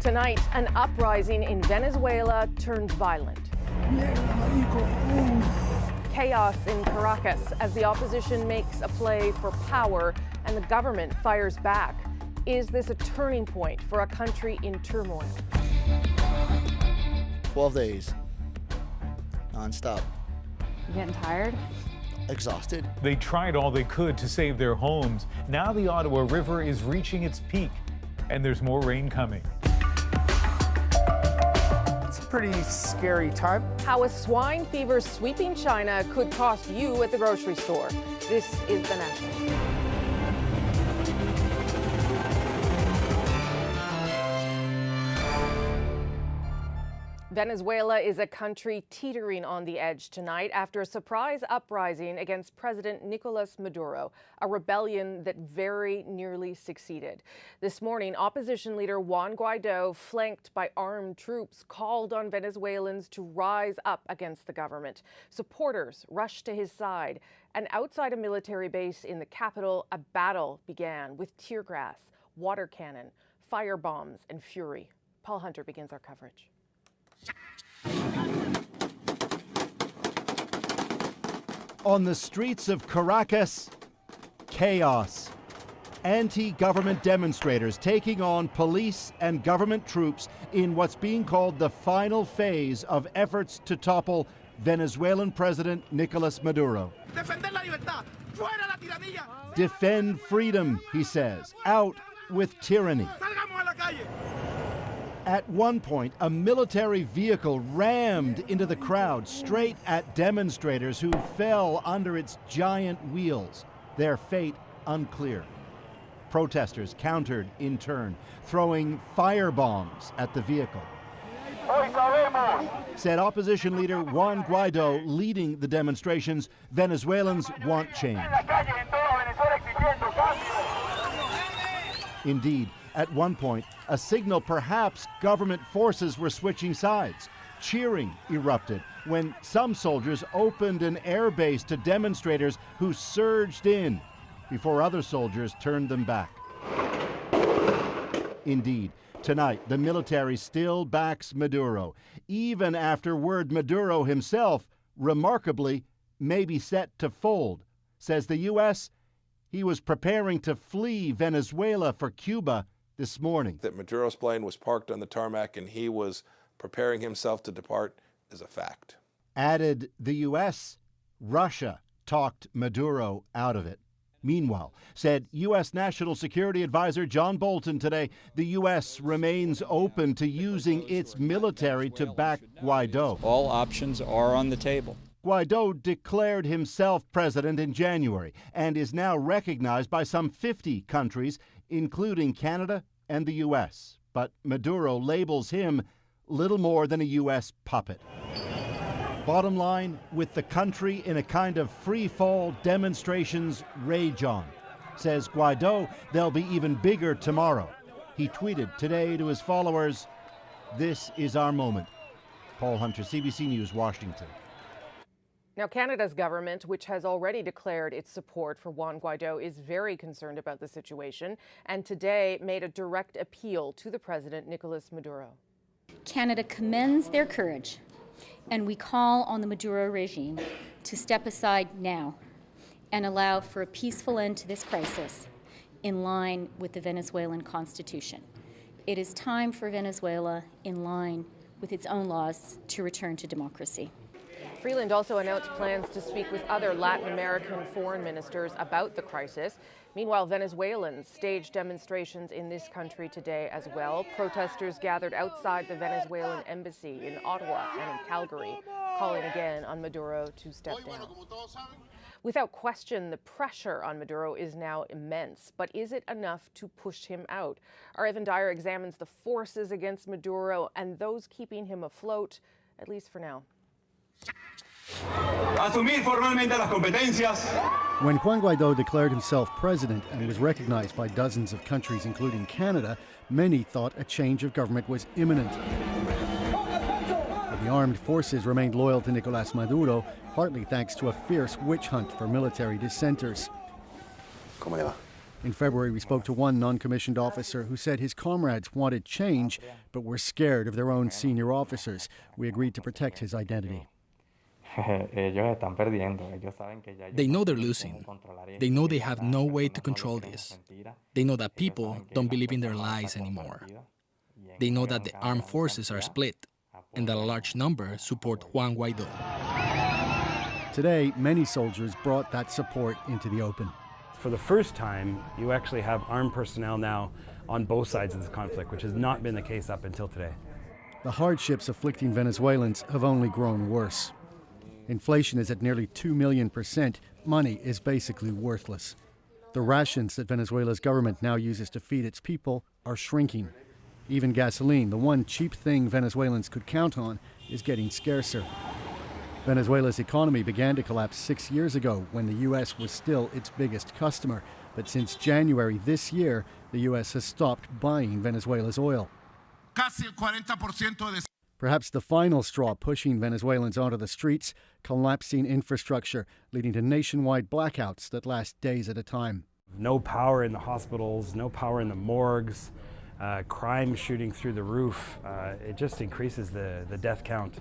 Tonight, an uprising in Venezuela turns violent. Chaos in Caracas as the opposition makes a play for power and the government fires back. Is this a turning point for a country in turmoil? 12 days, non-stop. You getting tired? Exhausted. They tried all they could to save their homes. Now the Ottawa River is reaching its peak, and there's more rain coming. It's a pretty scary time. How a swine fever sweeping China could cost you at the grocery store. This is The National. Venezuela is a country teetering on the edge tonight after a surprise uprising against President Nicolas Maduro, a rebellion that very nearly succeeded. This morning, opposition leader Juan Guaido, flanked by armed troops, called on Venezuelans to rise up against the government. Supporters rushed to his side, and outside a military base in the capital, a battle began with tear gas, water cannon, fire bombs, and fury. Paul Hunter begins our coverage. On the streets of Caracas, chaos. Anti-government demonstrators taking on police and government troops in what's being called the final phase of efforts to topple Venezuelan President Nicolas Maduro. Defend freedom, he says. Out with tyranny. At one point, a military vehicle rammed into the crowd straight at demonstrators who fell under its giant wheels. Their fate unclear. Protesters countered in turn, throwing firebombs at the vehicle. Said opposition leader Juan Guaido, leading the demonstrations, Venezuelans want change. Indeed, at one point, a signal perhaps government forces were switching sides. Cheering erupted when some soldiers opened an air base to demonstrators who surged in before other soldiers turned them back. Indeed, tonight, the military still backs Maduro, even after word Maduro himself, remarkably, may be set to fold. Says the U.S., he was preparing to flee Venezuela for Cuba this morning. That Maduro's plane was parked on the tarmac and he was preparing himself to depart is a fact. Added the U.S., Russia talked Maduro out of it. Meanwhile, said U.S. National Security Advisor John Bolton today, the U.S. remains open to using its military to back Guaido. All options are on the table. Guaido declared himself president in January and is now recognized by some 50 countries, including Canada and the U.S. But Maduro labels him little more than a U.S. puppet. Bottom line, with the country in a kind of free-fall, demonstrations rage on. Says Guaido, they'll be even bigger tomorrow. He tweeted today to his followers, "This is our moment." Paul Hunter, CBC News, Washington. Now, Canada's government, which has already declared its support for Juan Guaido, is very concerned about the situation and today made a direct appeal to the president, Nicolas Maduro. Canada commends their courage, and we call on the Maduro regime to step aside now and allow for a peaceful end to this crisis in line with the Venezuelan Constitution. It is time for Venezuela, in line with its own laws, to return to democracy. Freeland also announced plans to speak with other Latin American foreign ministers about the crisis. Meanwhile, Venezuelans staged demonstrations in this country today as well. Protesters gathered outside the Venezuelan embassy in Ottawa and in Calgary, calling again on Maduro to step down. Without question, the pressure on Maduro is now immense, but is it enough to push him out? Our Evan Dyer examines the forces against Maduro and those keeping him afloat, at least for now. When Juan Guaido declared himself president and was recognized by dozens of countries, including Canada, many thought a change of government was imminent. But the armed forces remained loyal to Nicolas Maduro, partly thanks to a fierce witch hunt for military dissenters. In February, we spoke to one non-commissioned officer who said his comrades wanted change, but were scared of their own senior officers. We agreed to protect his identity. They know they're losing. They know they have no way to control this. They know that people don't believe in their lies anymore. They know that the armed forces are split and that a large number support Juan Guaidó. Today, many soldiers brought that support into the open. For the first time, you actually have armed personnel now on both sides of this conflict, which has not been the case up until today. The hardships afflicting Venezuelans have only grown worse. Inflation is at nearly 2 million%. Money is basically worthless. The rations that Venezuela's government now uses to feed its people are shrinking. Even gasoline, the one cheap thing Venezuelans could count on, is getting scarcer. Venezuela's economy began to collapse 6 years ago when the U.S. was still its biggest customer. But since January this year, the U.S. has stopped buying Venezuela's oil. Perhaps the final straw pushing Venezuelans onto the streets, collapsing infrastructure, leading to nationwide blackouts that last days at a time. No power in the hospitals, no power in the morgues, crime shooting through the roof. It just increases the death count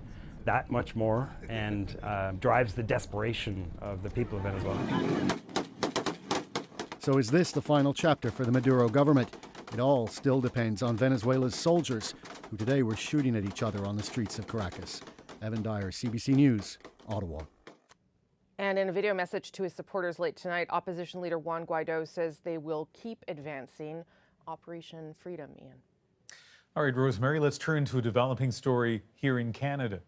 that much more and drives the desperation of the people of Venezuela. So is this the final chapter for the Maduro government? It all still depends on Venezuela's soldiers, who today were shooting at each other on the streets of Caracas. Evan Dyer, CBC News, Ottawa. And in a video message to his supporters late tonight, opposition leader Juan Guaidó says they will keep advancing Operation Freedom. Ian. All right, Rosemary, let's turn to a developing story here in Canada.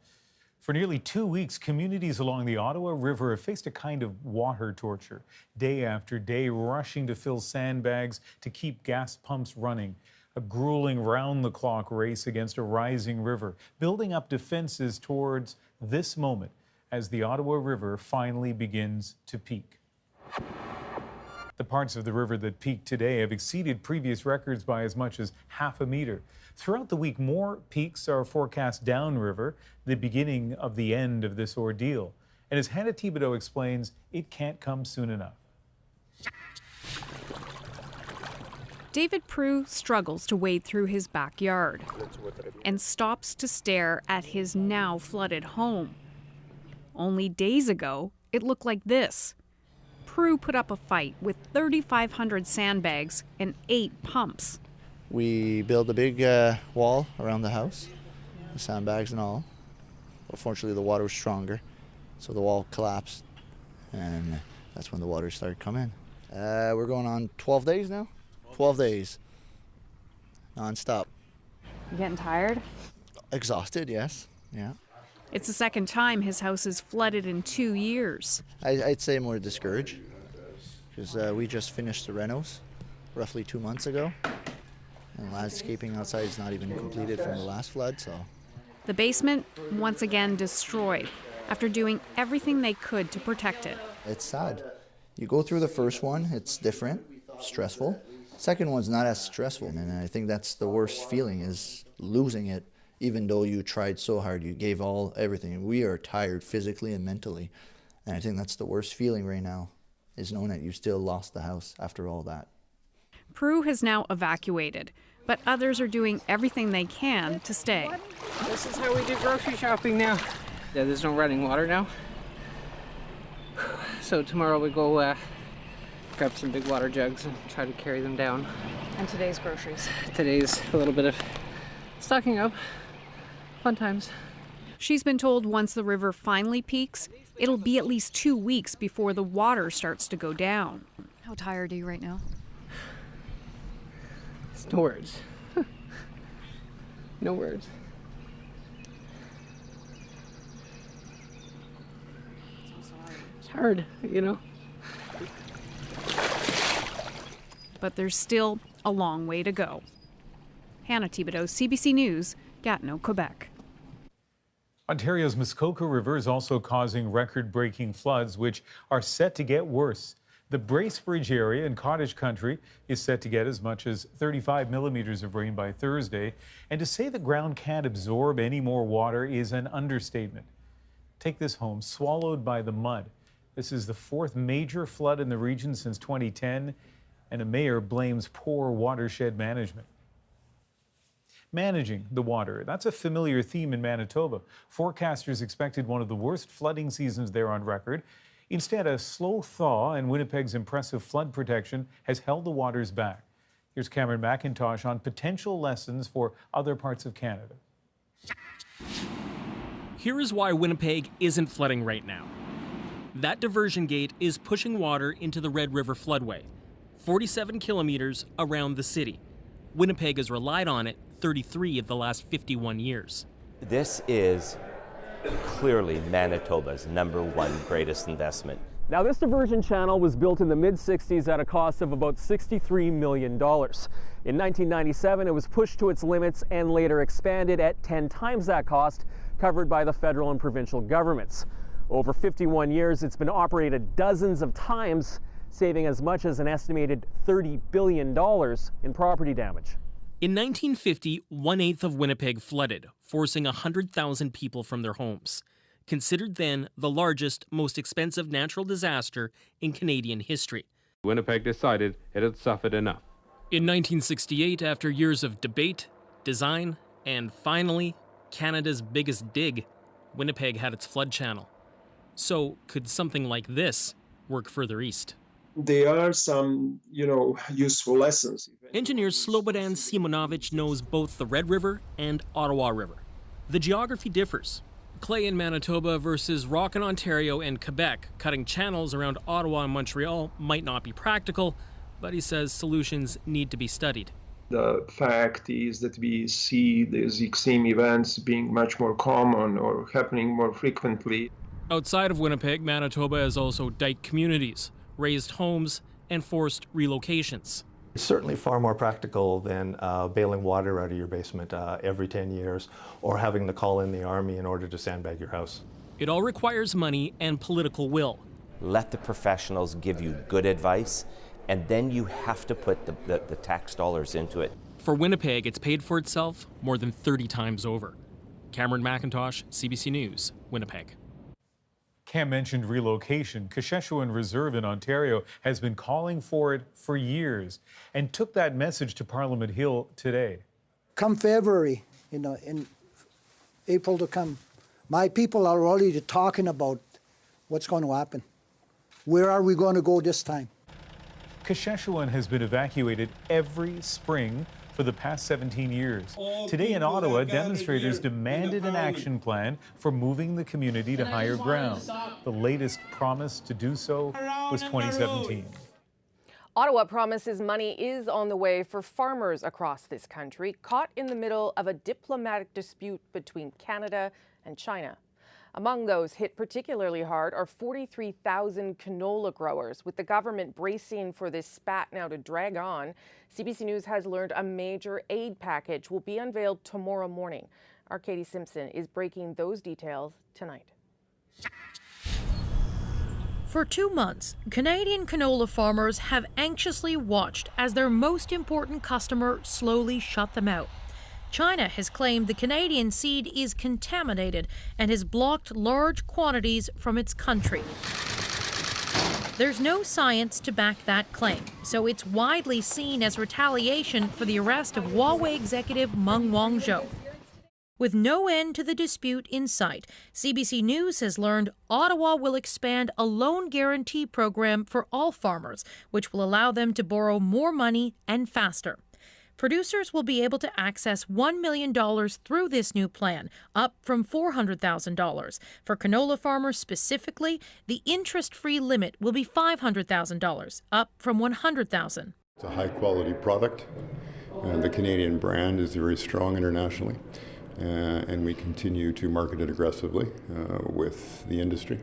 For nearly 2 weeks, communities along the Ottawa River have faced a kind of water torture, day after day, rushing to fill sandbags to keep gas pumps running. A grueling round-the-clock race against a rising river, building up defenses towards this moment as the Ottawa River finally begins to peak. The parts of the river that peaked today have exceeded previous records by as much as half a meter. Throughout the week, more peaks are forecast downriver, the beginning of the end of this ordeal. And as Hannah Thibodeau explains, it can't come soon enough. David Prue struggles to wade through his backyard and stops to stare at his now flooded home. Only days ago, it looked like this. Prue put up a fight with 3,500 sandbags and 8 pumps. We built a big wall around the house, the sandbags and all. Unfortunately, the water was stronger, so the wall collapsed, and that's when the water started coming. We're going on 12 days now. 12 days, non-stop. You getting tired? Exhausted, yes, yeah. It's the second time his house is flooded in 2 years. I'd say more discouraged, because we just finished the renos roughly 2 months ago. And landscaping outside is not even completed from the last flood, so. The basement, once again destroyed, after doing everything they could to protect it. It's sad. You go through the first one, it's different, stressful. Second one's not as stressful, and I think that's the worst feeling, is losing it, even though you tried so hard, you gave everything. We are tired physically and mentally, and I think that's the worst feeling right now, is knowing that you still lost the house after all that. Prue has now evacuated, but others are doing everything they can to stay. This is how we do grocery shopping now. Yeah, there's no running water now. So tomorrow we go grab some big water jugs and try to carry them down. And today's groceries? Today's a little bit of stocking up. Fun times. She's been told once the river finally peaks, it'll be at least 2 weeks before the water starts to go down. How tired are you right now? It's no words. No words. It's hard, you know. But there's still a long way to go. Hannah Thibodeau, CBC News, Gatineau, Quebec. Ontario's Muskoka River is also causing record-breaking floods, which are set to get worse. The Bracebridge area in Cottage Country is set to get as much as 35 millimeters of rain by Thursday. And to say the ground can't absorb any more water is an understatement. Take this home, swallowed by the mud. This is the 4th major flood in the region since 2010. and a mayor blames poor watershed management. Managing the water, that's a familiar theme in Manitoba. Forecasters expected one of the worst flooding seasons there on record. Instead, a slow thaw and Winnipeg's impressive flood protection has held the waters back. Here's Cameron McIntosh on potential lessons for other parts of Canada. Here is why Winnipeg isn't flooding right now. That diversion gate is pushing water into the Red River floodway, 47 kilometers around the city. Winnipeg has relied on it 33 of the last 51 years. This is clearly Manitoba's #1 greatest investment. Now, this diversion channel was built in the mid-60s at a cost of about $63 million. In 1997, it was pushed to its limits and later expanded at 10 times that cost, covered by the federal and provincial governments. Over 51 years, it's been operated dozens of times, saving as much as an estimated $30 billion in property damage. In 1950, 1/8 of Winnipeg flooded, forcing 100,000 people from their homes. Considered then the largest, most expensive natural disaster in Canadian history. Winnipeg decided it had suffered enough. In 1968, after years of debate, design, and finally, Canada's biggest dig, Winnipeg had its flood channel. So could something like this work further east? There are some, useful lessons. Engineer Slobodan Simonovic knows both the Red River and Ottawa River. The geography differs. Clay in Manitoba versus rock in Ontario and Quebec. Cutting channels around Ottawa and Montreal might not be practical, but he says solutions need to be studied. The fact is that we see these extreme events being much more common or happening more frequently. Outside of Winnipeg, Manitoba has also dike communities, raised homes, and forced relocations. It's certainly far more practical than bailing water out of your basement every 10 years or having to call in the army in order to sandbag your house. It all requires money and political will. Let the professionals give you good advice, and then you have to put the tax dollars into it. For Winnipeg, it's paid for itself more than 30 times over. Cameron McIntosh, CBC News, Winnipeg. Cam mentioned relocation. Kashechewan Reserve in Ontario has been calling for it for years and took that message to Parliament Hill today. Come February, in April to come, my people are already talking about what's going to happen. Where are we going to go this time? Kashechewan has been evacuated every spring for the past 17 years. Today in Ottawa, demonstrators demanded an action plan for moving the community to higher ground. The latest promise to do so was 2017. Ottawa promises money is on the way for farmers across this country, caught in the middle of a diplomatic dispute between Canada and China. Among those hit particularly hard are 43,000 canola growers, with the government bracing for this spat now to drag on. CBC News has learned a major aid package will be unveiled tomorrow morning. Our Katie Simpson is breaking those details tonight. For 2 months, Canadian canola farmers have anxiously watched as their most important customer slowly shut them out. China has claimed the Canadian seed is contaminated and has blocked large quantities from its country. There's no science to back that claim, so it's widely seen as retaliation for the arrest of Huawei executive Meng Wanzhou. With no end to the dispute in sight, CBC News has learned Ottawa will expand a loan guarantee program for all farmers, which will allow them to borrow more money and faster. Producers will be able to access $1 million through this new plan, up from $400,000. For canola farmers specifically, the interest-free limit will be $500,000, up from $100,000. It's a high-quality product. The Canadian brand is very strong internationally, and we continue to market it aggressively with the industry.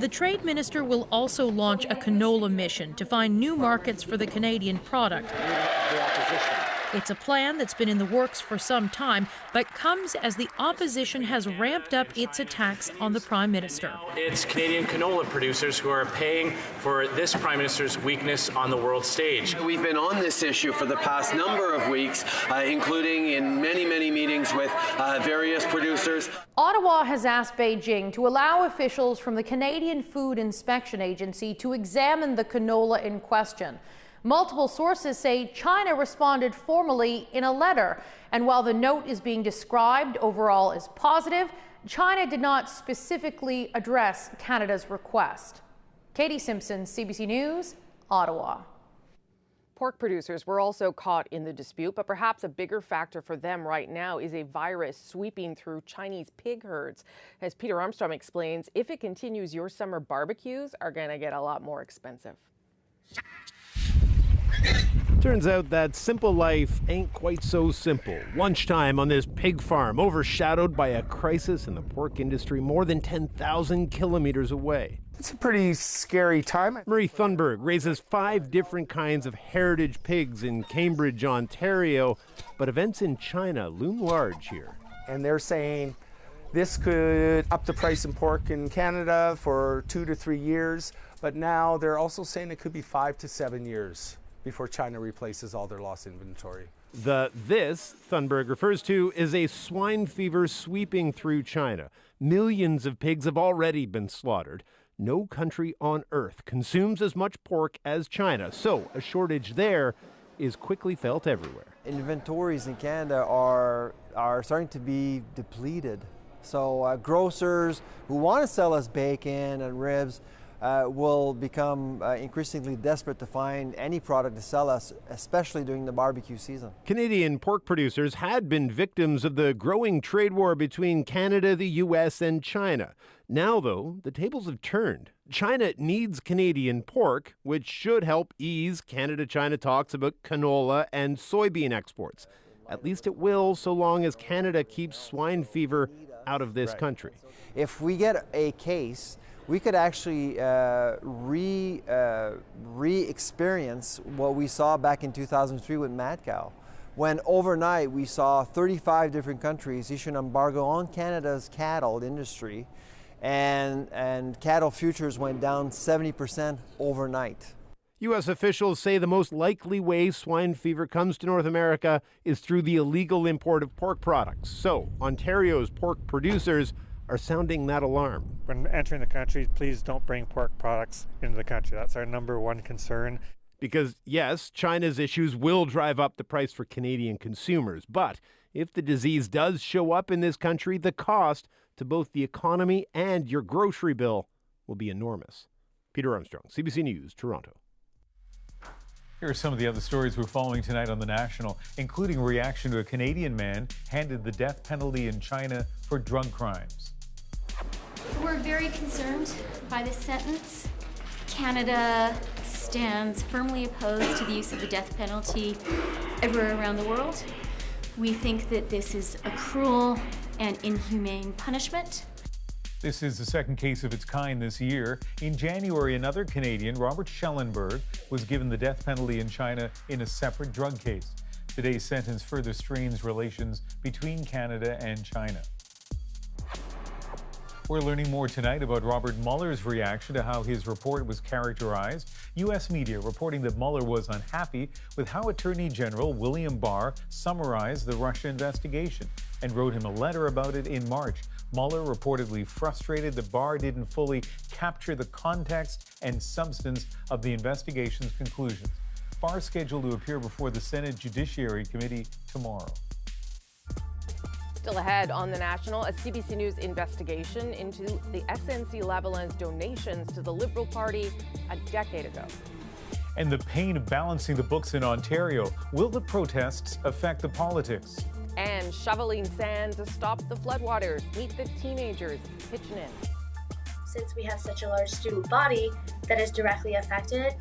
The Trade Minister will also launch a canola mission to find new markets for the Canadian product. It's a plan that's been in the works for some time, but comes as the opposition has ramped up its attacks on the Prime Minister. It's Canadian canola producers who are paying for this Prime Minister's weakness on the world stage. We've been on this issue for the past number of weeks, including in many meetings with various producers. Ottawa has asked Beijing to allow officials from the Canadian Food Inspection Agency to examine the canola in question. Multiple sources say China responded formally in a letter, and while the note is being described overall as positive, China did not specifically address Canada's request. Katie Simpson, CBC News, Ottawa. Pork producers were also caught in the dispute, but perhaps a bigger factor for them right now is a virus sweeping through Chinese pig herds. As Peter Armstrong explains, if it continues, your summer barbecues are going to get a lot more expensive. Turns out that simple life ain't quite so simple. Lunchtime on this pig farm, overshadowed by a crisis in the pork industry more than 10,000 kilometers away. It's a pretty scary time. Murray Thunberg raises 5 different kinds of heritage pigs in Cambridge, Ontario, but events in China loom large here. And they're saying this could up the price in pork in Canada for 2 to 3 years, but now they're also saying it could be 5 to 7 years before China replaces all their lost inventory. This Thunberg refers to is a swine fever sweeping through China. Millions of pigs have already been slaughtered. No country on earth consumes as much pork as China, so a shortage there is quickly felt everywhere. Inventories in Canada are starting to be depleted. So grocers who want to sell us bacon and ribs will become increasingly desperate to find any product to sell us, especially during the barbecue season. Canadian pork producers had been victims of the growing trade war between Canada, the U.S., and China. Now, though, the tables have turned. China needs Canadian pork, which should help ease Canada-China talks about canola and soybean exports. At least it will, so long as Canada keeps swine fever out of this country. If we get a case, we could actually re-experience what we saw back in 2003 with mad cow, when overnight we saw 35 different countries issue an embargo on Canada's cattle industry, and cattle futures went down 70% overnight. U.S. officials say the most likely way swine fever comes to North America is through the illegal import of pork products. So Ontario's pork producers are sounding that alarm. When entering the country, please don't bring pork products into the country. That's our #1 concern. Because, yes, China's issues will drive up the price for Canadian consumers. But if the disease does show up in this country, the cost to both the economy and your grocery bill will be enormous. Peter Armstrong, CBC News, Toronto. Here are some of the other stories we're following tonight on The National, including a reaction to a Canadian man handed the death penalty in China for drug crimes. We're very concerned by this sentence. Canada stands firmly opposed to the use of the death penalty everywhere around the world. We think that this is a cruel and inhumane punishment. This is the second case of its kind this year. In January, another Canadian, Robert Schellenberg, was given the death penalty in China in a separate drug case. Today's sentence further strains relations between Canada and China. We're learning more tonight about Robert Mueller's reaction to how his report was characterized. U.S. media reporting that Mueller was unhappy with how Attorney General William Barr summarized the Russia investigation and wrote him a letter about it in March. Mueller reportedly frustrated that Barr didn't fully capture the context and substance of the investigation's conclusions. Barr is scheduled to appear before the Senate Judiciary Committee tomorrow. Still ahead on The National, a CBC News investigation into the SNC-Lavalin's donations to the Liberal Party a decade ago. And the pain of balancing the books in Ontario. Will the protests affect the politics? And shoveling sand to stop the floodwaters. Meet the teenagers pitching in. Since we have such a large student body that is directly affected,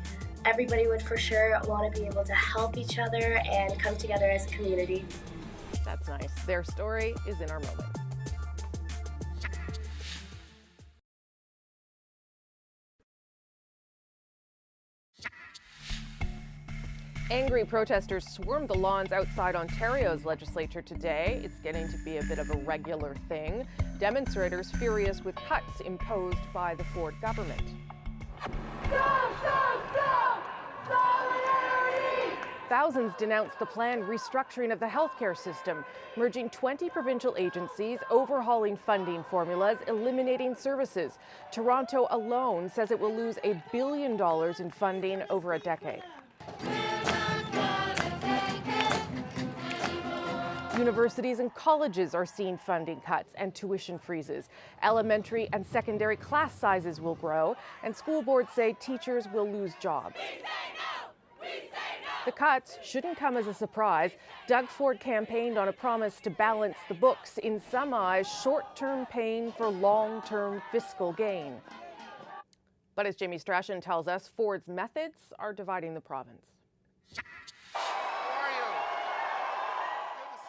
everybody would for sure want to be able to help each other and come together as a community. That's nice. Their story is in our moment. Angry protesters swarmed the lawns outside Ontario's legislature today. It's getting to be a bit of a regular thing. Demonstrators furious with cuts imposed by the Ford government. Stop, stop, stop! Solidarity! Thousands denounced the planned restructuring of the healthcare system, merging 20 provincial agencies, overhauling funding formulas, eliminating services. Toronto alone says it will lose $1 billion in funding over a decade. Universities and colleges are seeing funding cuts and tuition freezes. Elementary and secondary class sizes will grow, and school boards say teachers will lose jobs. The cuts shouldn't come as a surprise. Doug Ford campaigned on a promise to balance the books, in some eyes, short-term pain for long-term fiscal gain. But as Jamie Strachan tells us, Ford's methods are dividing the province.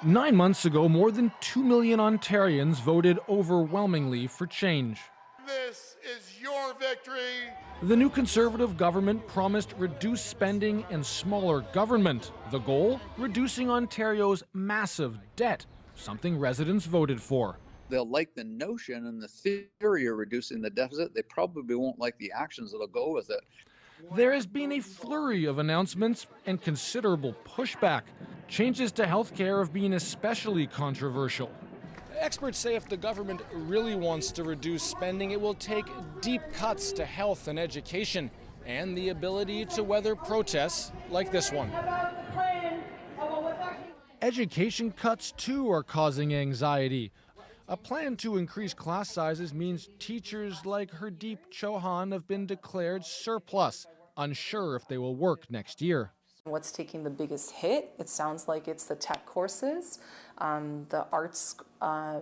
9 months ago, more than 2 million Ontarians voted overwhelmingly for change. This is your victory. The new Conservative government promised reduced spending and smaller government. The goal? Reducing Ontario's massive debt, something residents voted for. They'll like the notion and the theory of reducing the deficit. They probably won't like the actions that'll go with it. There has been a flurry of announcements and considerable pushback. Changes to health care have been especially controversial. Experts say if the government really wants to reduce spending, it will take deep cuts to health and education and the ability to weather protests like this one. Education cuts, too, are causing anxiety. A plan to increase class sizes means teachers like Hardeep Chauhan have been declared surplus, unsure if they will work next year. What's taking the biggest hit? It sounds like it's the tech courses, the arts,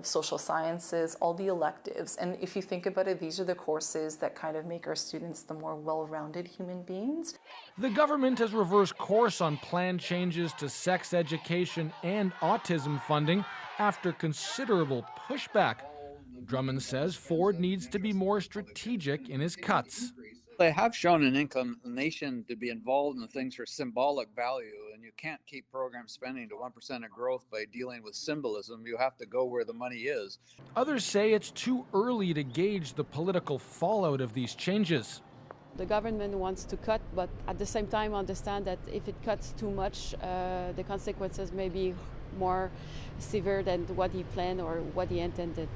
social sciences, all the electives. And if you think about it, these are the courses that kind of make our students the more well-rounded human beings. The government has reversed course on planned changes to sex education and autism funding after considerable pushback. Drummond says Ford needs to be more strategic in his cuts. They have shown an inclination to be involved in things for symbolic value, and you can't keep program spending to 1% of growth by dealing with symbolism. You have to go where the money is. Others say it's too early to gauge the political fallout of these changes. The government wants to cut, but at the same time understand that if it cuts too much, the consequences may be more severe than what he planned or what he intended.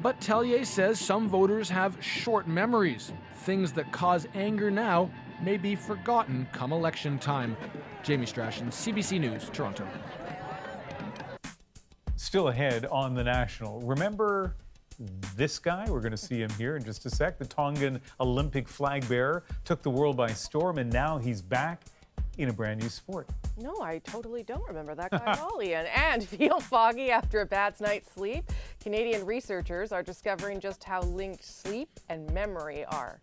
But Tellier says some voters have short memories. Things that cause anger now may be forgotten come election time. Jamie Strachan, CBC News, Toronto. Still ahead on The National. Remember this guy? We're going to see him here in just a sec. The Tongan Olympic flag bearer took the world by storm, and now he's back in a brand new sport. No, I totally don't remember that guy at all, Ian. And feel foggy after a bad night's sleep? Canadian researchers are discovering just how linked sleep and memory are.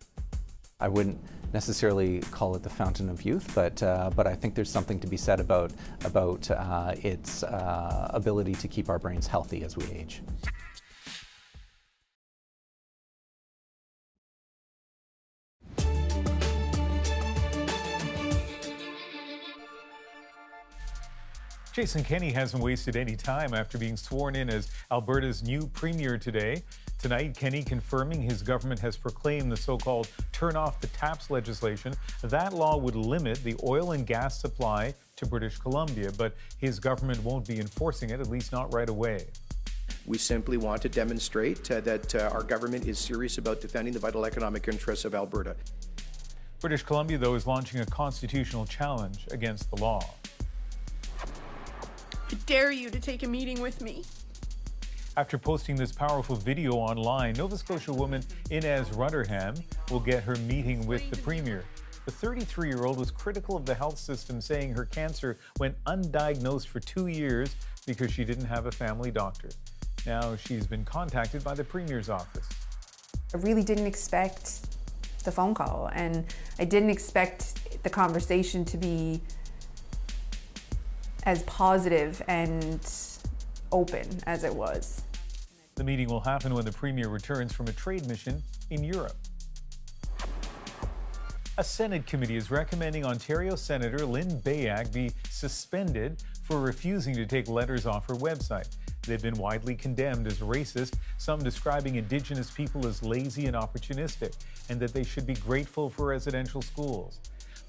I wouldn't necessarily call it the fountain of youth, but I think there's something to be said about its ability to keep our brains healthy as we age. Jason Kenney hasn't wasted any time after being sworn in as Alberta's new premier today. Tonight, Kenney confirming his government has proclaimed the so-called turn off the taps legislation. That law would limit the oil and gas supply to British Columbia, but his government won't be enforcing it, at least not right away. We simply want to demonstrate that our government is serious about defending the vital economic interests of Alberta. British Columbia, though, is launching a constitutional challenge against the law. I dare you to take a meeting with me. After posting this powerful video online, Nova Scotia woman Inez Rutherham will get her meeting with the Premier. The 33-year-old was critical of the health system, saying her cancer went undiagnosed for 2 years because she didn't have a family doctor. Now she's been contacted by the Premier's office. I really didn't expect the phone call, and I didn't expect the conversation to be as positive and open as it was. The meeting will happen when the Premier returns from a trade mission in Europe. A Senate committee is recommending Ontario Senator Lynn Bayak be suspended for refusing to take letters off her website. They've been widely condemned as racist, some describing Indigenous people as lazy and opportunistic, and that they should be grateful for residential schools.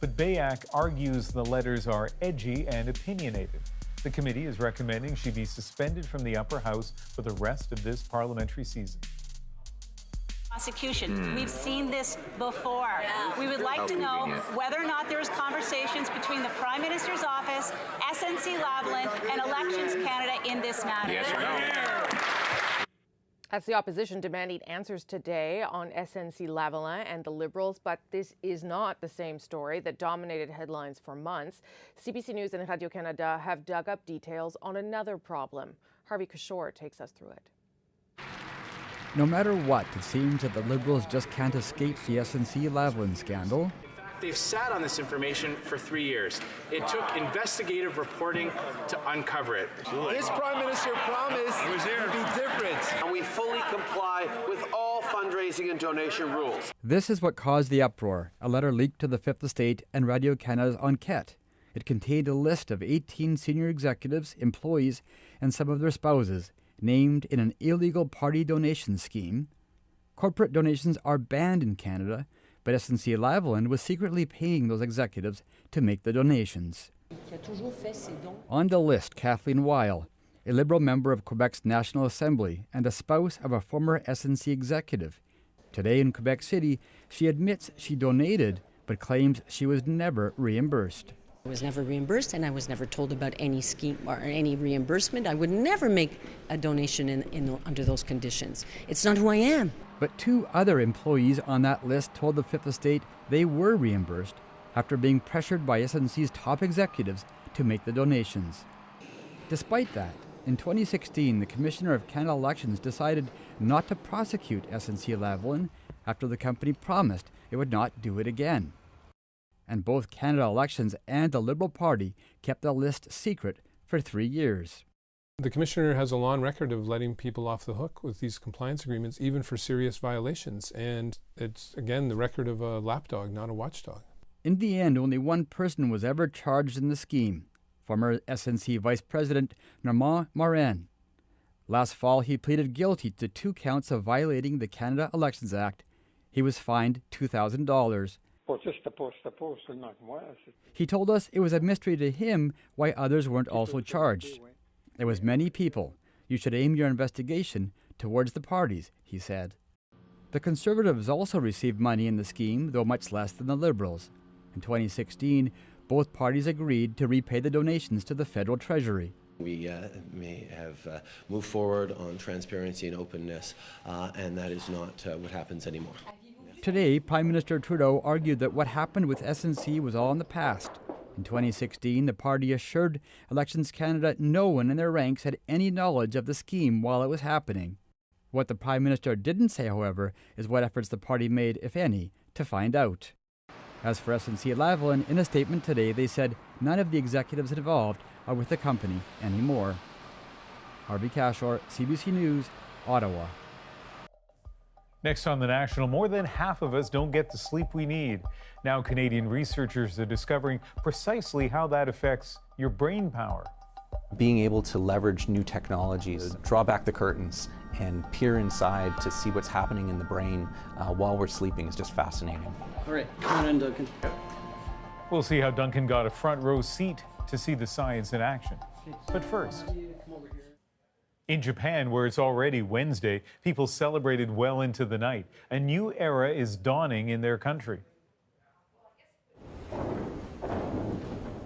But Bayak argues the letters are edgy and opinionated. The committee is recommending she be suspended from the upper house for the rest of this parliamentary season. Prosecution. We've seen this before. We would like to know whether or not there's conversations between the Prime Minister's office, SNC-Lavalin, and Elections Canada in this matter. Yes or no? That's the opposition demanding answers today on SNC-Lavalin and the Liberals, but this is not the same story that dominated headlines for months. CBC News and Radio-Canada have dug up details on another problem. Harvey Kishore takes us through it. No matter what, it seems that the Liberals just can't escape the SNC-Lavalin scandal. They've sat on this information for 3 years. It took investigative reporting to uncover it. This Prime Minister promised to be different. And we fully comply with all fundraising and donation rules. This is what caused the uproar, a letter leaked to the Fifth Estate and Radio-Canada's Enquête. It contained a list of 18 senior executives, employees, and some of their spouses, named in an illegal party donation scheme. Corporate donations are banned in Canada, but SNC-Lavalin was secretly paying those executives to make the donations. On the list, Kathleen Weil, a Liberal member of Quebec's National Assembly and a spouse of a former SNC executive. Today in Quebec City, she admits she donated, but claims she was never reimbursed. I was never reimbursed, and I was never told about any scheme or any reimbursement. I would never make a donation under those conditions. It's not who I am. But 2 other employees on that list told the Fifth Estate they were reimbursed after being pressured by SNC's top executives to make the donations. Despite that, in 2016, the Commissioner of Canada Elections decided not to prosecute SNC-Lavalin after the company promised it would not do it again. And both Canada Elections and the Liberal Party kept the list secret for 3 years. The Commissioner has a long record of letting people off the hook with these compliance agreements, even for serious violations. And it's, again, the record of a lapdog, not a watchdog. In the end, only one person was ever charged in the scheme, former SNC Vice President Normand Morin. Last fall, he pleaded guilty to 2 counts of violating the Canada Elections Act. He was fined $2,000. He told us it was a mystery to him why others weren't also charged. There was many people. You should aim your investigation towards the parties, he said. The Conservatives also received money in the scheme, though much less than the Liberals. In 2016, both parties agreed to repay the donations to the federal treasury. We may have moved forward on transparency and openness, and that is not what happens anymore. Today, Prime Minister Trudeau argued that what happened with SNC was all in the past. In 2016, the party assured Elections Canada no one in their ranks had any knowledge of the scheme while it was happening. What the Prime Minister didn't say, however, is what efforts the party made, if any, to find out. As for SNC-Lavalin, in a statement today, they said none of the executives involved are with the company anymore. Harvey Kishore, CBC News, Ottawa. Next on The National, more than half of us don't get the sleep we need. Now Canadian researchers are discovering precisely how that affects your brain power. Being able to leverage new technologies, draw back the curtains, and peer inside to see what's happening in the brain while we're sleeping is just fascinating. All right, come on in, Duncan. We'll see how Duncan got a front row seat to see the science in action. But first, in Japan, where it's already Wednesday, people celebrated well into the night. A new era is dawning in their country.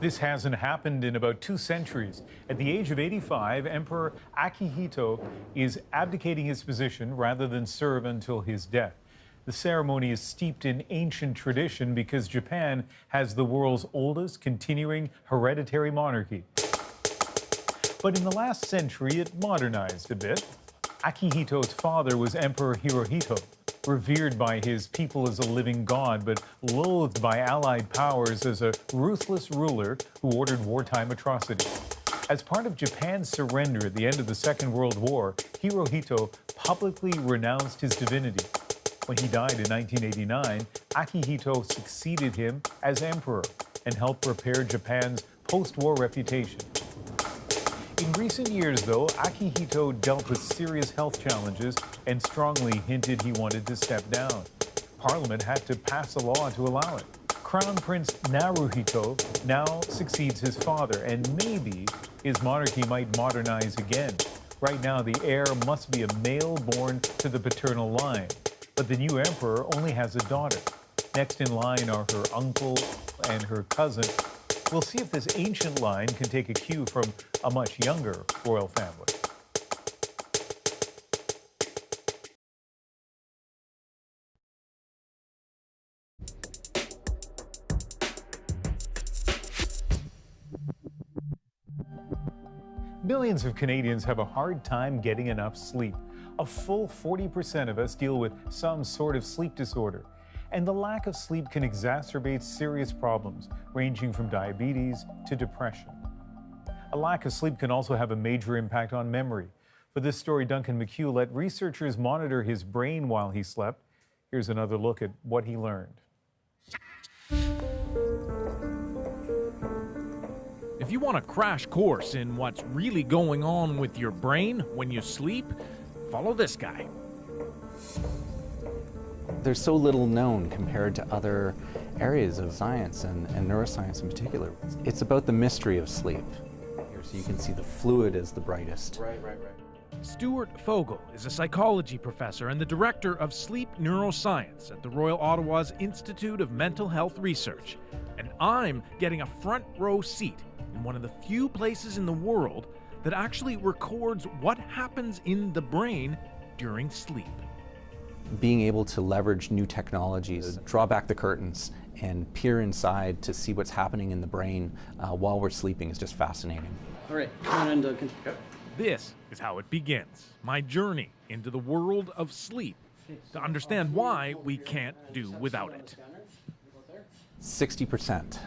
This hasn't happened in about 2 centuries. At the age of 85, Emperor Akihito is abdicating his position rather than serve until his death. The ceremony is steeped in ancient tradition because Japan has the world's oldest continuing hereditary monarchy. But in the last century, it modernized a bit. Akihito's father was Emperor Hirohito, revered by his people as a living god, but loathed by Allied powers as a ruthless ruler who ordered wartime atrocities. As part of Japan's surrender at the end of the Second World War, Hirohito publicly renounced his divinity. When he died in 1989, Akihito succeeded him as emperor and helped repair Japan's post-war reputation. In recent years, though, Akihito dealt with serious health challenges and strongly hinted he wanted to step down. Parliament had to pass a law to allow it. Crown Prince Naruhito now succeeds his father, and maybe his monarchy might modernize again. Right now, the heir must be a male born to the paternal line. But the new emperor only has a daughter. Next in line are her uncle and her cousin. We'll see if this ancient line can take a cue from a much younger royal family. Millions of Canadians have a hard time getting enough sleep. A full 40% of us deal with some sort of sleep disorder. And the lack of sleep can exacerbate serious problems, ranging from diabetes to depression. A lack of sleep can also have a major impact on memory. For this story, Duncan McHugh let researchers monitor his brain while he slept. Here's another look at what he learned. If you want a crash course in what's really going on with your brain when you sleep, follow this guy. There's so little known compared to other areas of science and neuroscience in particular. It's about the mystery of sleep. Here, so you can see the fluid is the brightest. Right. Stuart Fogel is a psychology professor and the director of sleep neuroscience at the Royal Ottawa's Institute of Mental Health Research. And I'm getting a front row seat in one of the few places in the world that actually records what happens in the brain during sleep. Being able to leverage new technologies, draw back the curtains and peer inside to see what's happening in the brain while we're sleeping is just fascinating. All right, come on in, Duncan. Yep. This is how it begins, my journey into the world of sleep, to understand why we can't do without it. 60%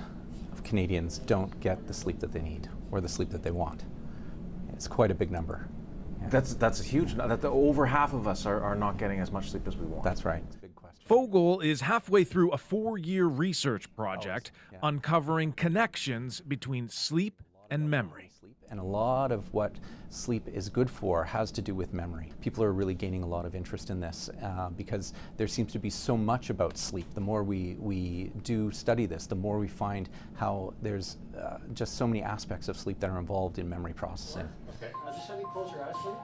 of Canadians don't get the sleep that they need or the sleep that they want. It's quite a big number. Yeah. That's a huge number. That over half of us are not getting as much sleep as we want. That's right. It's a big question. Fogel is halfway through a 4-year research project uncovering connections between sleep and memory. And a lot of what sleep is good for has to do with memory. People are really gaining a lot of interest in this because there seems to be so much about sleep. The more we do study this, the more we find how there's just so many aspects of sleep that are involved in memory processing. Okay. Just have you close your eyes, please.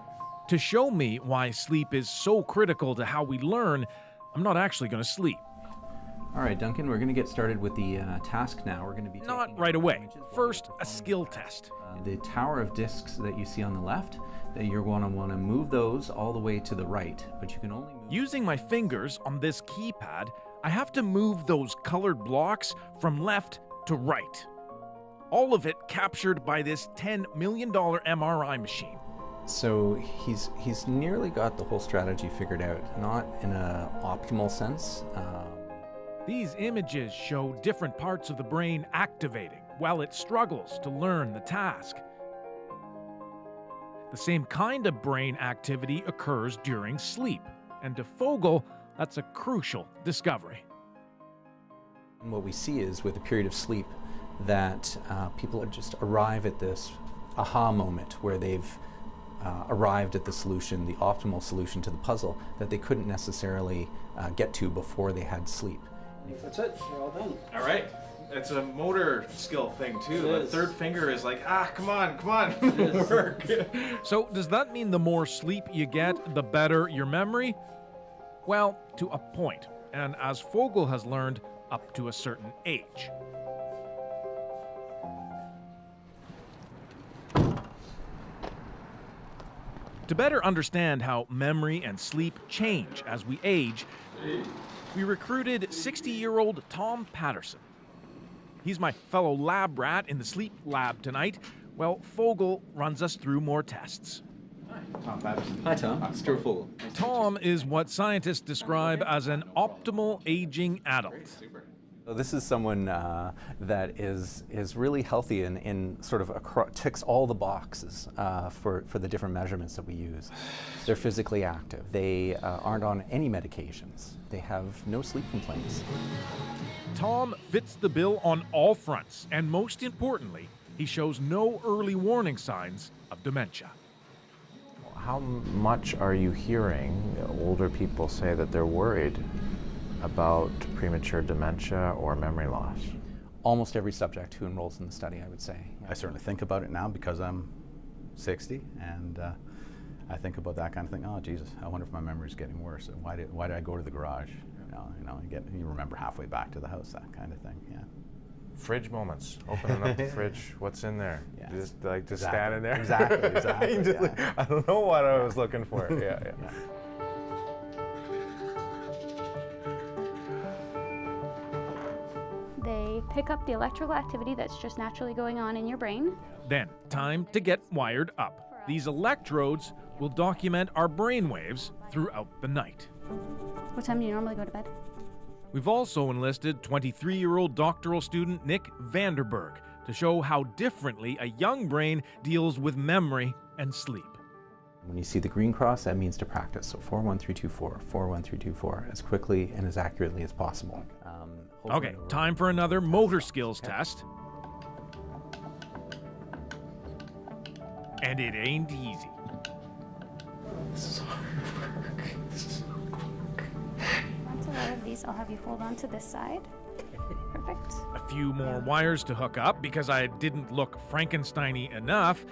To show me why sleep is so critical to how we learn, I'm not actually going to sleep. All right, Duncan, we're going to get started with the task now. We're going to be not right away. First, a skill test. The tower of discs that you see on the left, that you're going to want to move those all the way to the right, but you can only move... Using my fingers on this keypad, I have to move those colored blocks from left to right. All of it captured by this $10 million MRI machine. So he's nearly got the whole strategy figured out, not in an optimal sense. These images show different parts of the brain activating while it struggles to learn the task. The same kind of brain activity occurs during sleep, and to Fogel, that's a crucial discovery. And what we see is with a period of sleep that people just arrive at this aha moment where they've arrived at the solution, the optimal solution to the puzzle that they couldn't necessarily get to before they had sleep. That's it. You're all done. All right. It's a motor skill thing too. The third finger is like, come on. Work. So does that mean the more sleep you get, the better your memory? Well, to a point, and as Fogel has learned, up to a certain age. To better understand how memory and sleep change as we age, we recruited 60-year-old Tom Patterson. He's my fellow lab rat in the sleep lab tonight. Well, Fogel runs us through more tests. Hi, Tom Patterson. Hi, Tom. Stuart Fogel. Tom is what scientists describe as an optimal aging adult. Super. So this is someone that is really healthy and in sort of ticks all the boxes for the different measurements that we use. They're physically active. They aren't on any medications. They have no sleep complaints. Tom fits the bill on all fronts, and most importantly, he shows no early warning signs of dementia. How much are you hearing older people say that they're worried about premature dementia or memory loss? Almost every subject who enrolls in the study, I would say. I certainly think about it now because I'm 60, and I think about that kind of thing. Oh, Jesus, I wonder if my memory's getting worse. Why did I go to the garage? You remember halfway back to the house, that kind of thing. Yeah. Fridge moments. Opening up the fridge. What's in there? Yeah. Just standing there. Exactly. Yeah. I don't know what I was looking for. Yeah. They pick up the electrical activity that's just naturally going on in your brain. Then, time to get wired up. These electrodes will document our brainwaves throughout the night. What time do you normally go to bed? We've also enlisted 23-year-old doctoral student Nick Vanderberg to show how differently a young brain deals with memory and sleep. When you see the green cross, that means to practice. So 4-1-3-2-4, 4-1-3-2-4, as quickly and as accurately as possible. Okay, time for another motor skills test. And it ain't easy. This is hard work. Onto one of these, I'll have you hold on to this side. Perfect. A few more wires to hook up because I didn't look Frankenstein-y enough.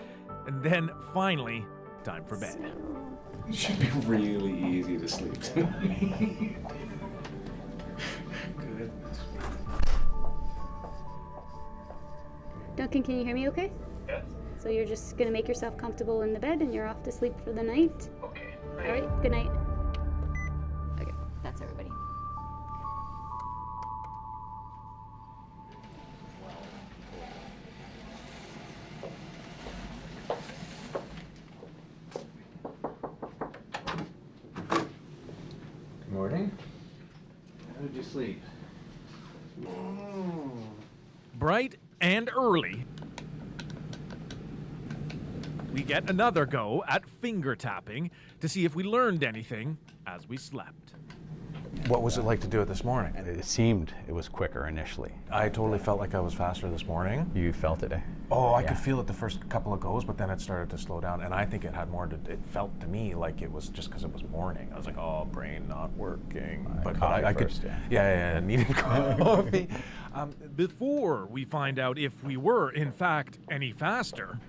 And then finally, time for bed. It should be really easy to sleep tonight. Good. Duncan, can you hear me okay? Yes. So you're just going to make yourself comfortable in the bed and you're off to sleep for the night? Okay. All right, good night. Okay, that's everybody. Good morning. How did you sleep? Bright and early, we get another go at finger tapping to see if we learned anything as we slept. What was it like to do it this morning? It seemed it was quicker initially. I totally felt like I was faster this morning. You felt it, eh? Oh, I could feel it the first couple of goes, but then it started to slow down, and I think it had more to. It felt to me like it was just because it was morning. I was like, "Oh, brain not working." But I could. Yeah, needed coffee. Before we find out if we were, in fact, any faster.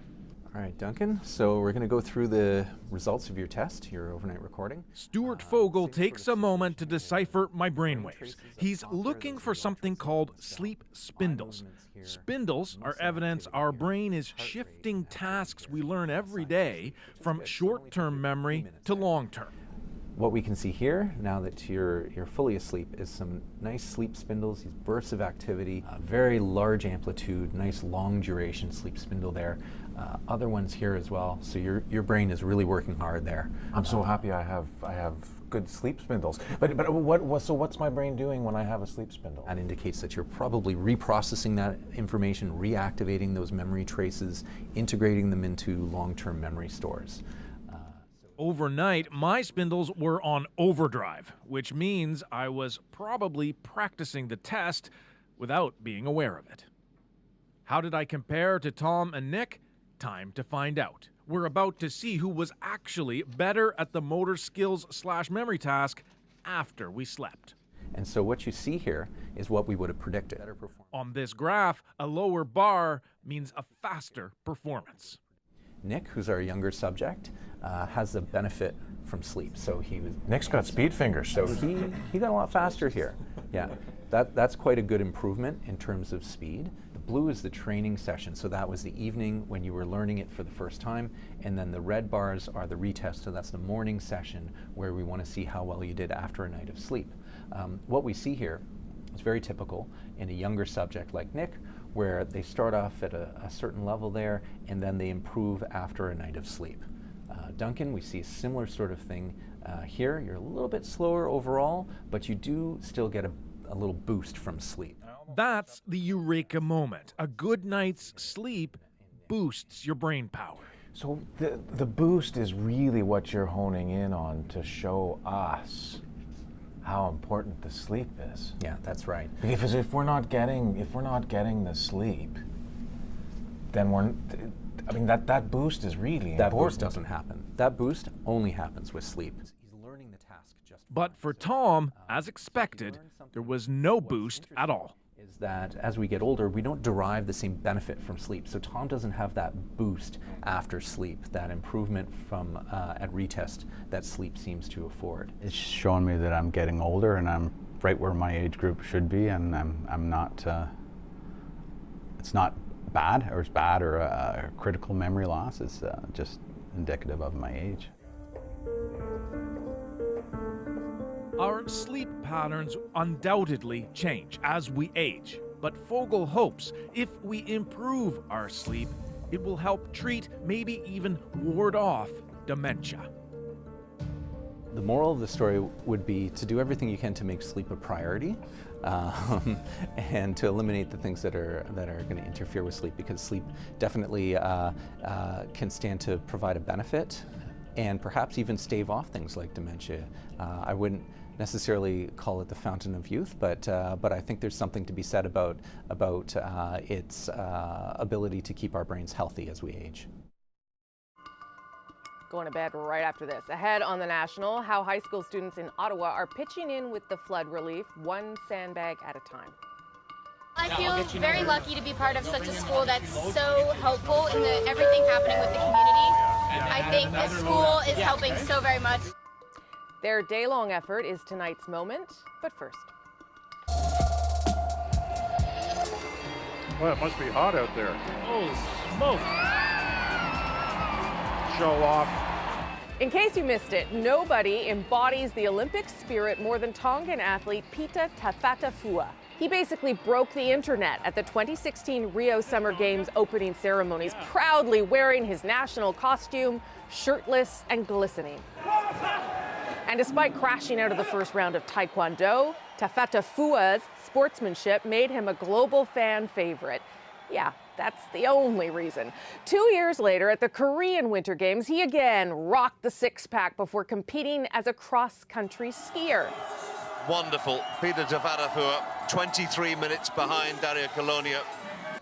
All right, Duncan, so we're going to go through the results of your test, your overnight recording. Stuart Fogel takes a moment to decipher my brainwaves. He's looking for something called sleep spindles. Spindles are evidence our brain is shifting tasks we learn every day from short-term memory to long-term. What we can see here, now that you're fully asleep, is some nice sleep spindles, these bursts of activity, very large amplitude, nice long duration sleep spindle there. Other ones here as well, so your brain is really working hard there. I'm so happy I have good sleep spindles. But what's my brain doing when I have a sleep spindle? That indicates that you're probably reprocessing that information, reactivating those memory traces, integrating them into long-term memory stores. Overnight, my spindles were on overdrive, which means I was probably practicing the test without being aware of it. How did I compare to Tom and Nick? Time to find out. We're about to see who was actually better at the motor skills / memory task after we slept. And so what you see here is what we would have predicted. On this graph, a lower bar means a faster performance. Nick, who's our younger subject, has the benefit from sleep. So Nick's got speed fingers. So he got a lot faster here. Yeah, that's quite a good improvement in terms of speed. The blue is the training session, so that was the evening when you were learning it for the first time, and then the red bars are the retest, so that's the morning session where we want to see how well you did after a night of sleep. What we see here is very typical in a younger subject like Nick, where they start off at a certain level there, and then they improve after a night of sleep. Duncan, we see a similar sort of thing here. You're a little bit slower overall, but you do still get a little boost from sleep. That's the eureka moment. A good night's sleep boosts your brain power. So the boost is really what you're honing in on to show us how important the sleep is. Yeah, that's right. Because if we're not getting the sleep, then that boost is really important. That boost doesn't happen. That boost only happens with sleep. He's learning the task just. But for Tom, as expected, there was no boost at all. Is that as we get older, we don't derive the same benefit from sleep. So Tom doesn't have that boost after sleep, that improvement from at retest that sleep seems to afford. It's showing me that I'm getting older and I'm right where my age group should be, and I'm not, it's not bad or a critical memory loss. It's just indicative of my age. Our sleep patterns undoubtedly change as we age, but Fogel hopes if we improve our sleep, it will help treat, maybe even ward off, dementia. The moral of the story would be to do everything you can to make sleep a priority, and to eliminate the things that are going to interfere with sleep, because sleep definitely can stand to provide a benefit, and perhaps even stave off things like dementia. I wouldn't necessarily call it the fountain of youth, but I think there's something to be said about its ability to keep our brains healthy as we age. Going to bed right after this. Ahead on The National, how high school students in Ottawa are pitching in with the flood relief, one sandbag at a time. I feel very lucky to be part of such a school that's so helpful in everything happening with the community. I think this school is helping so very much. Their day-long effort is tonight's moment, but first. Well, it must be hot out there. Holy smoke! Show off. In case you missed it, nobody embodies the Olympic spirit more than Tongan athlete Pita Tafatafua. He basically broke the internet at the 2016 Rio Summer Games opening ceremonies, proudly wearing his national costume, shirtless and glistening. And despite crashing out of the first round of Taekwondo, Tafatafua's sportsmanship made him a global fan favorite. Yeah, that's the only reason. 2 years later, at the Korean Winter Games, he again rocked the six-pack before competing as a cross-country skier. Wonderful. Peter Tafatafua, 23 minutes behind Dario Colonia.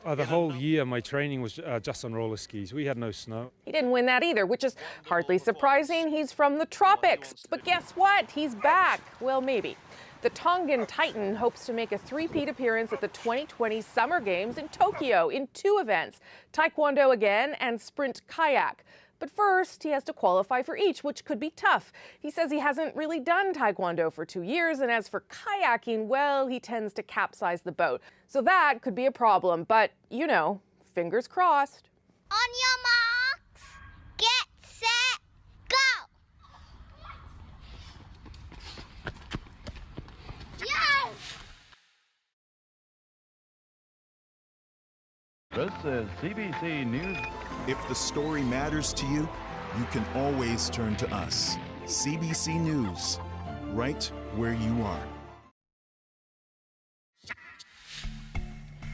The whole year, my training was just on roller skis. We had no snow. He didn't win that either, which is hardly surprising. He's from the tropics. But guess what? He's back. Well, maybe. The Tongan Titan hopes to make a three-peat appearance at the 2020 Summer Games in Tokyo in two events, Taekwondo again and sprint kayak. But first, he has to qualify for each, which could be tough. He says he hasn't really done Taekwondo for 2 years, and as for kayaking, well, he tends to capsize the boat. So that could be a problem, but, you know, fingers crossed. On your marks, get set, go! Yes! This is CBC News. If the story matters to you, you can always turn to us. CBC News, right where you are.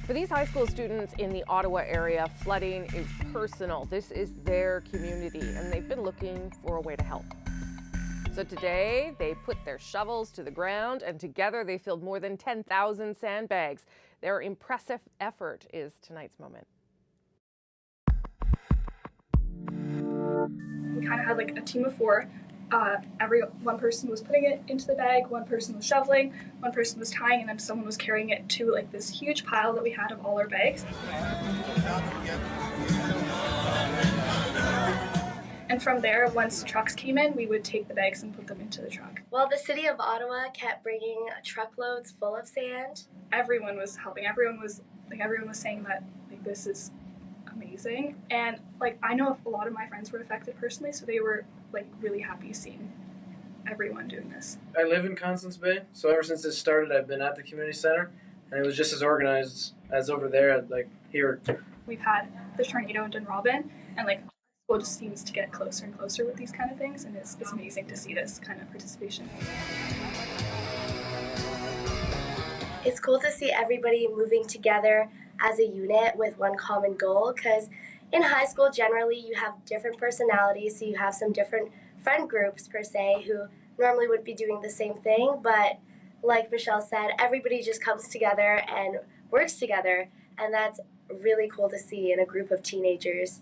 For these high school students in the Ottawa area, flooding is personal. This is their community, and they've been looking for a way to help. So today, they put their shovels to the ground, and together they filled more than 10,000 sandbags. Their impressive effort is tonight's moment. We kind of had like a team of four. One person was putting it into the bag, one person was shoveling, one person was tying, and then someone was carrying it to like this huge pile that we had of all our bags. And from there, once trucks came in, we would take the bags and put them into the truck. Well, the city of Ottawa kept bringing truckloads full of sand. Everyone was helping. Everyone was saying that like this is amazing. And like I know a lot of my friends were affected personally, so they were like really happy seeing everyone doing this. I live in Constance Bay, so ever since this started, I've been at the community center, and it was just as organized as over there, like here. We've had the tornado in Dunrobin, and like school just seems to get closer and closer with these kind of things, and it's amazing to see this kind of participation. It's cool to see everybody moving together as a unit with one common goal, because in high school generally you have different personalities, so you have some different friend groups per se who normally would be doing the same thing, but like Michelle said, everybody just comes together and works together, and that's really cool to see in a group of teenagers.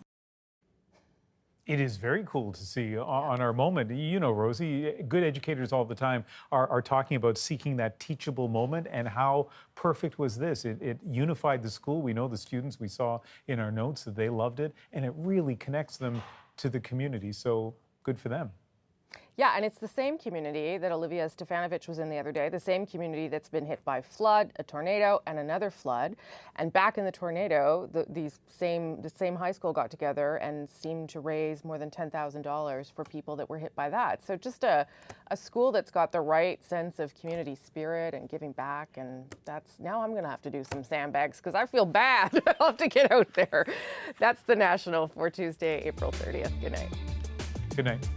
It is very cool to see on our moment. You know, Rosie, good educators all the time are talking about seeking that teachable moment, and how perfect was this? It unified the school. We know the students, we saw in our notes that they loved it, and it really connects them to the community. So good for them. Yeah, and it's the same community that Olivia Stefanovic was in the other day, the same community that's been hit by flood, a tornado, and another flood. And back in the tornado, the same high school got together and seemed to raise more than $10,000 for people that were hit by that. So just a school that's got the right sense of community spirit and giving back. And now I'm going to have to do some sandbags because I feel bad. I'll have to get out there. That's The National for Tuesday, April 30th. Good night. Good night.